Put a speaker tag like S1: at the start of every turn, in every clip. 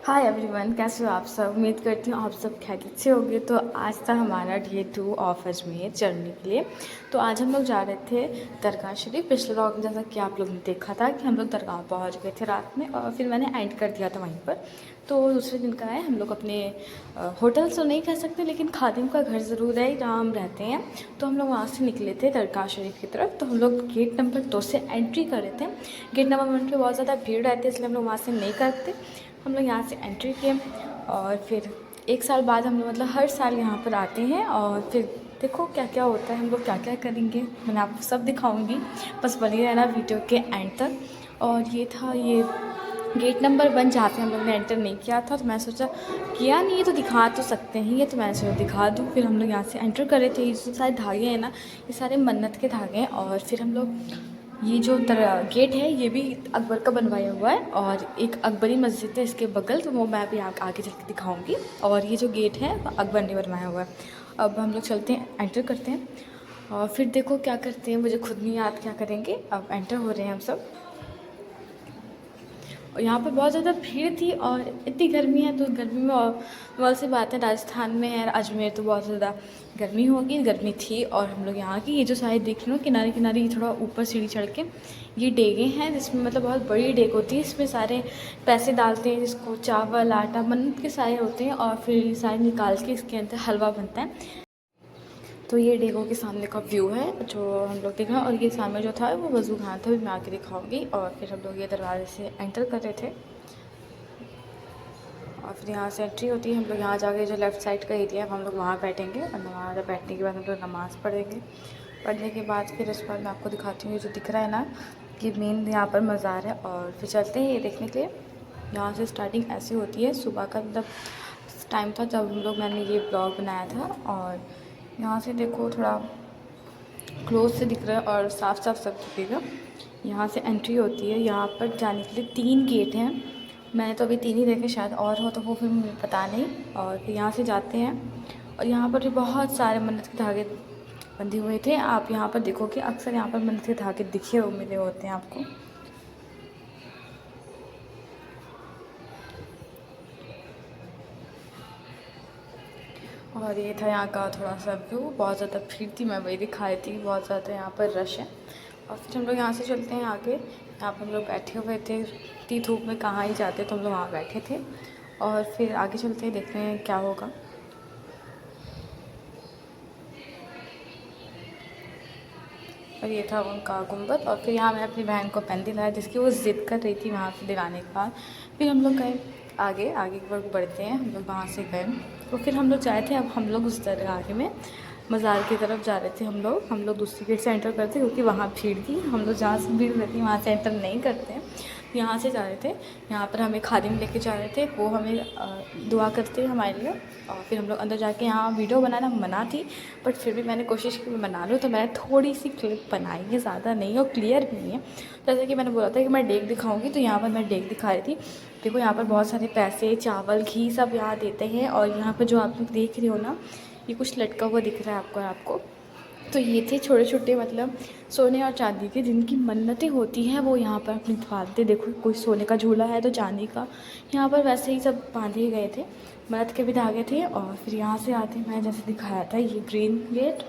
S1: Hi everyone, कैसे हो आप सब। उम्मीद करती हूँ आप सब खैरियत से होंगे। तो आज था हमारा डे 2 ऑफ अजमेर चढ़ने के लिए। तो आज हम लोग जा रहे थे दरगाह शरीफ। पिछले व्लॉग में जैसा कि आप लोगों ने देखा था कि हम लोग दरगाह पहुँच गए थे रात में और फिर मैंने एंड कर दिया था वहीं पर। तो दूसरे दिन का है, हम लोग अपने होटल तो नहीं कह सकते लेकिन खादिम का घर ज़रूर है जहाँ हम रहते हैं। तो हम लोग वहाँ से निकले थे दरगाह शरीफ की तरफ। तो हम लोग गेट नंबर 2 से एंट्री कर रहे थे। गेट नंबर 1 पे बहुत ज़्यादा भीड़ रहती है इसलिए हम लोग वहाँ से नहीं करते। हम लोग यहाँ से एंट्री किए और फिर 1 साल बाद हम लोग मतलब हर साल यहाँ पर आते हैं और फिर देखो क्या क्या होता है, हम लोग क्या क्या करेंगे मैंने आपको सब दिखाऊंगी। बस बने रहना वीडियो के एंड तक। और ये था ये गेट नंबर 1 जहाँ पे हम लोग ने एंटर नहीं किया था। तो मैं सोचा किया नहीं है तो दिखा तो सकते हैं ये, तो मैंने सोचा दिखा दूँ। फिर हम लोग यहाँ से एंटर कर रहे थे। ये जो सारे धागे हैं ना, ये सारे मन्नत के धागे हैं। और फिर हम लोग ये जो गेट है ये भी अकबर का बनवाया हुआ है और एक अकबरी मस्जिद है इसके बगल, तो वो मैं भी आगे चल के दिखाऊँगी। और ये जो गेट है वो अकबर ने बनवाया हुआ है। अब हम लोग चलते हैं, एंटर करते हैं और फिर देखो क्या करते हैं, मुझे खुद नहीं याद क्या करेंगे। अब एंटर हो रहे हैं हम सब और यहाँ पर बहुत ज़्यादा भीड़ थी और इतनी गर्मी है तो गर्मी में और बहुत सी बात है, राजस्थान में है अजमेर तो बहुत ज़्यादा गर्मी होगी, गर्मी थी। और हम लोग यहाँ की ये जो साइड देख रहे हो किनारे किनारे ये थोड़ा ऊपर सीढ़ी चढ़ के ये डेगे हैं जिसमें मतलब बहुत बड़ी डेग होती है। इसमें सारे पैसे डालते हैं जिसको चावल आटा मन्नत के सारे होते हैं और फिर ये सारे निकाल के इसके अंदर हलवा बनता है। तो ये डेगो के सामने का व्यू है जो हम लोग देखा। और ये सामने जो था वो वज़ू खाना था, भी मैं आके दिखाऊंगी। और फिर हम लोग ये दरवाजे से एंटर कर रहे थे और फिर यहाँ से एंट्री होती है। हम लोग यहाँ जाके जो लेफ़्ट साइड का एरिया है हम लोग वहाँ बैठेंगे और वहाँ बैठने के बाद हम लोग नमाज़ पढ़ेंगे। पढ़ने के बाद फिर उसके बाद मैं आपको दिखाती हूँ, जो दिख रहा है ना कि मेन यहाँ पर मज़ार है। और फिर चलते हैं ये देखने के लिए। यहाँ से स्टार्टिंग ऐसी होती है, सुबह का मतलब टाइम था जब हम लोग मैंने ये ब्लॉग बनाया था। और यहाँ से देखो थोड़ा क्लोज से दिख रहा है और साफ साफ सब दिखेगा। यहाँ से एंट्री होती है। यहाँ पर जाने के लिए 3 गेट हैं, मैंने तो अभी 3 ही देखे, शायद और हो तो वो फिर मुझे पता नहीं। और फिर यहाँ से जाते हैं और यहाँ पर भी बहुत सारे मन्नत के धागे बंधे हुए थे। आप यहाँ पर देखोगे अक्सर यहाँ पर मन्नत के धागे दिखे हुए मिले होते हैं आपको। और ये था यहाँ का थोड़ा सा व्यू। बहुत ज़्यादा भीड़ थी, मैं वही दिखा रही थी, बहुत ज़्यादा यहाँ पर रश है। और फिर हम लोग यहाँ से चलते हैं आगे। यहाँ पर हम लोग बैठे हुए थे, इतनी धूप में कहाँ ही जाते, तो हम लोग वहाँ बैठे थे। और फिर आगे चलते हैं, देखते हैं क्या होगा। और ये था उनका गुंबद। और फिर यहाँ मैं अपनी बहन को पेन दिलाया जिसकी वो ज़िद कर रही थी वहाँ से दिलाने के बाद। फिर हम लोग गए आगे, आगे की तरफ बढ़ते हैं। हम लोग वहाँ से गए तो फिर हम लोग जाए थे। अब हम लोग उस दरगाह में मज़ार की तरफ जा रहे थे। हम लोग दूसरी गेट से एंटर करते क्योंकि वहाँ भीड़ थी। हम लोग जहाँ से भीड़ रहती है वहाँ से एंटर नहीं करते हैं, यहाँ से जा रहे थे। यहाँ पर हमें खादिम लेके जा रहे थे, वो हमें दुआ करते हैं हमारे लिए। और फिर हम लोग अंदर जाके यहाँ वीडियो बनाना मना थी, बट फिर भी मैंने कोशिश की मैं बना लूँ। तो मैंने थोड़ी सी क्लिप बनाई है, ज़्यादा नहीं और क्लियर भी नहीं है। जैसे कि मैंने बोला था कि मैं डेग दिखाऊंगी, तो यहाँ पर मैं डेग दिखा रही थी। देखो यहाँ पर बहुत सारे पैसे चावल घी सब यहाँ देते हैं। और यहाँ पर जो आप लोग देख रहे हो ना, ये कुछ लटका हुआ दिख रहा है आपको। तो ये थे छोटे छोटे मतलब सोने और चांदी के जिनकी मन्नतें होती हैं, वो यहाँ पर अपनी बांधते। देखो कोई सोने का झूला है तो चांदी का यहाँ पर वैसे ही सब बांधे गए थे, मन्नत के भी धागे थे। और फिर यहाँ से आते मैं जैसे दिखाया था ये ग्रीन गेट,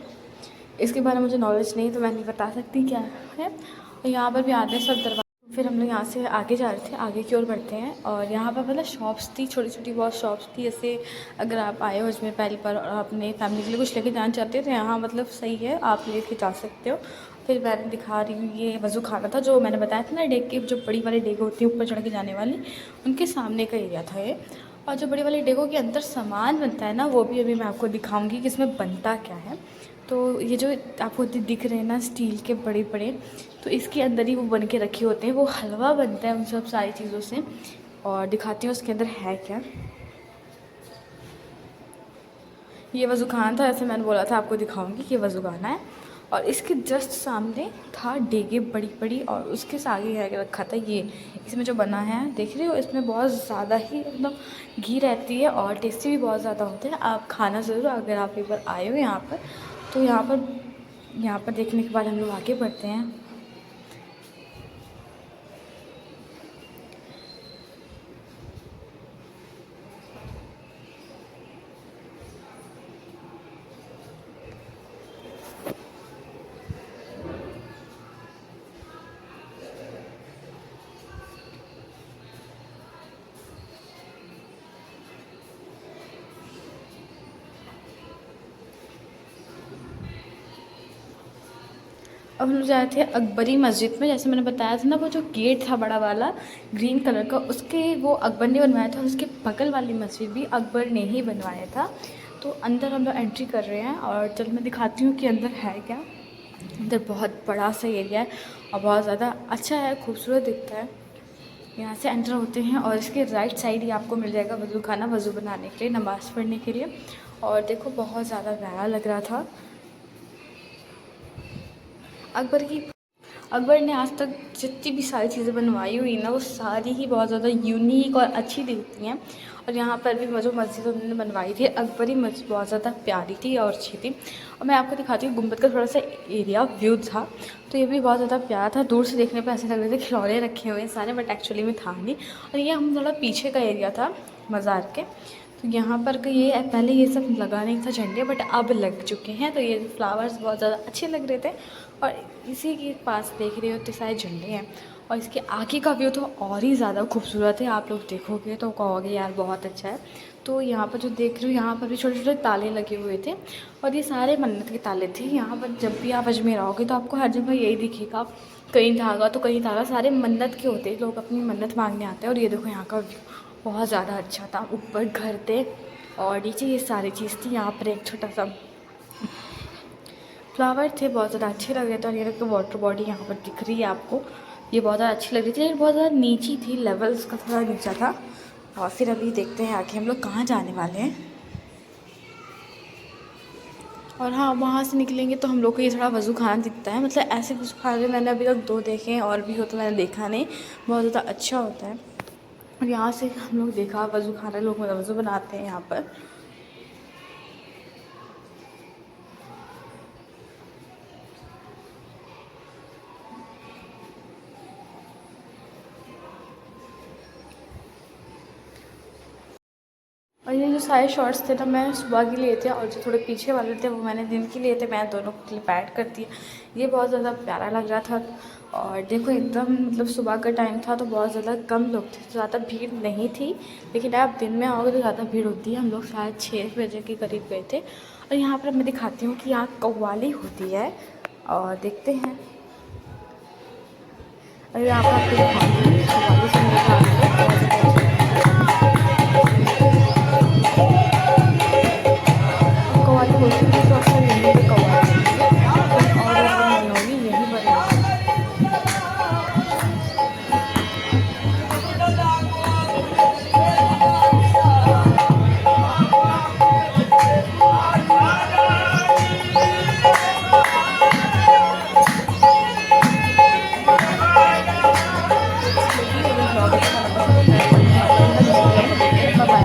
S1: इसके बारे में मुझे नॉलेज नहीं तो मैं नहीं बता सकती क्या है। और यहाँ पर भी आते हैं सब दरवाजे। फिर हम लोग यहाँ से आगे जा रहे थे, आगे की ओर बढ़ते हैं। और यहाँ पर मतलब शॉप्स थी, छोटी छोटी बहुत शॉप्स थी। जैसे अगर आप आए हो इसमें पहली बार और अपने फैमिली के लिए कुछ लेके जाना चाहते हो तो यहाँ मतलब सही है, आप लेके जा सकते हो। फिर मैं दिखा रही हूँ, ये वज़ू खाना था जो मैंने बताया था ना, डेग की जो बड़ी वाली डेग होती है ऊपर चढ़ के जाने वाली, उनके सामने का एरिया था ये। और जो बड़ी वाली डेगों के अंदर सामान बनता है ना, वो भी अभी मैं आपको दिखाऊंगी कि इसमें बनता क्या है। तो ये जो आपको दिख रहे हैं ना स्टील के बड़े बड़े, तो इसके अंदर ही वो बन के रखे होते हैं, वो हलवा बनता है उन सब सारी चीज़ों से। और दिखाती हूँ उसके अंदर है क्या। ये वज़ू खाना था, ऐसे मैंने बोला था आपको दिखाऊंगी कि वज़ू खाना है। और इसके जस्ट सामने था डेगे बड़ी बड़ी, और उसके आगे है रखा था ये। इसमें जो बना है देख रहे हो, इसमें बहुत ज़्यादा ही मतलब घी रहती है और टेस्टी भी बहुत ज़्यादा होते हैं। आप खाना ज़रूर अगर आप एक बार आए हो यहाँ पर। तो यहाँ पर देखने के बाद हम लोग आगे बढ़ते हैं। अब हम लोग जा रहे थे अकबरी मस्जिद में। जैसे मैंने बताया था ना, वो जो गेट था बड़ा वाला ग्रीन कलर का, उसके वो अकबर ने बनवाया था। उसके बगल वाली मस्जिद भी अकबर ने ही बनवाया था। तो अंदर हम लोग एंट्री कर रहे हैं और चल मैं दिखाती हूँ कि अंदर है क्या। अंदर बहुत बड़ा सा एरिया है और बहुत ज़्यादा अच्छा है, खूबसूरत दिखता है। यहाँ से एंटर होते हैं और इसके राइट साइड ही आपको मिल जाएगा वज़ू खाना, वज़ू बनाने के लिए, नमाज़ पढ़ने के लिए। और देखो बहुत ज़्यादा प्यारा लग रहा था। अकबर ने आज तक जितनी भी सारी चीज़ें बनवाई हुई ना, वो सारी ही बहुत ज़्यादा यूनिक और अच्छी दिखती हैं। और यहाँ पर भी जो मस्जिद उन्होंने बनवाई थी अकबरी मस्जिद, बहुत ज़्यादा प्यारी थी और अच्छी थी। और मैं आपको दिखाती हूँ गुम्बद का थोड़ा सा एरिया व्यू था, तो ये भी बहुत ज़्यादा प्यारा था। दूर से देखने पर ऐसे लग रहे थे खिलौने रखे हुए हैं सारे, बट एक्चुअली में था नहीं। और ये हम थोड़ा पीछे का एरिया था मज़ार के। तो यहाँ पर ये पहले ये सब लगा नहीं था झंडे, बट अब लग चुके हैं। तो ये फ्लावर्स बहुत ज़्यादा अच्छे लग रहे थे। और इसी के पास देख रहे हो तो सारे झंडे हैं। और इसके आगे का व्यू तो और ही ज़्यादा खूबसूरत है। आप लोग देखोगे तो कहोगे यार बहुत अच्छा है। तो यहाँ पर जो देख रहे हो, यहाँ पर भी छोटे छोटे ताले लगे हुए थे और ये सारे मन्नत के ताले थे। यहाँ पर जब भी आप अजमेर आओगे तो आपको हर जगह यही दिखेगा, कहीं धागा तो कहीं धागा, सारे मन्नत के होते हैं। लोग अपनी मन्नत मांगने आते हैं। और ये देखो यहाँ का व्यू बहुत ज़्यादा अच्छा था। ऊपर घर थे और नीचे ये सारी चीज़ थी। यहाँ पर एक छोटा सा फ्लावर थे, बहुत ज़्यादा अच्छे लग रहे थे। और ये तो वाटर बॉडी यहाँ पर दिख रही है आपको, ये बहुत ज़्यादा अच्छी लग रही थी, लेकिन बहुत ज़्यादा नीची थी, लेवल्स का थोड़ा नीचा था। और फिर अभी देखते हैं आगे हम लोग कहाँ जाने वाले हैं। और हाँ, वहाँ से निकलेंगे तो हम लोग को ये थोड़ा वज़ू खाना दिखता है। मतलब ऐसे वज़ू खाने मैंने अभी तक 2 देखे हैं, और भी हो तो मैंने देखा नहीं। बहुत ज़्यादा अच्छा होता है। और यहाँ से हम लोग देखा वज़ू खाना, लोग वज़ू बनाते हैं यहाँ पर। और ये जो सारे शॉर्ट्स थे ना, मैं सुबह के लिए थे, और जो थोड़े पीछे वाले थे वो मैंने दिन के लिए थे। मैं दोनों को क्लिप ऐड कर दिया। ये बहुत ज़्यादा प्यारा लग रहा था। और देखो एकदम मतलब सुबह का टाइम था तो बहुत ज़्यादा कम लोग थे, तो ज़्यादा भीड़ नहीं थी। लेकिन आप दिन में आओगे तो ज़्यादा भीड़ होती है। हम लोग शायद 6 बजे के करीब गए थे। और यहाँ पर मैं दिखाती हूँ कि यहाँ कव्वाली होती है, और देखते हैं। और यहाँ पर आपको दिखाती हूँ कव्वाली सुनने का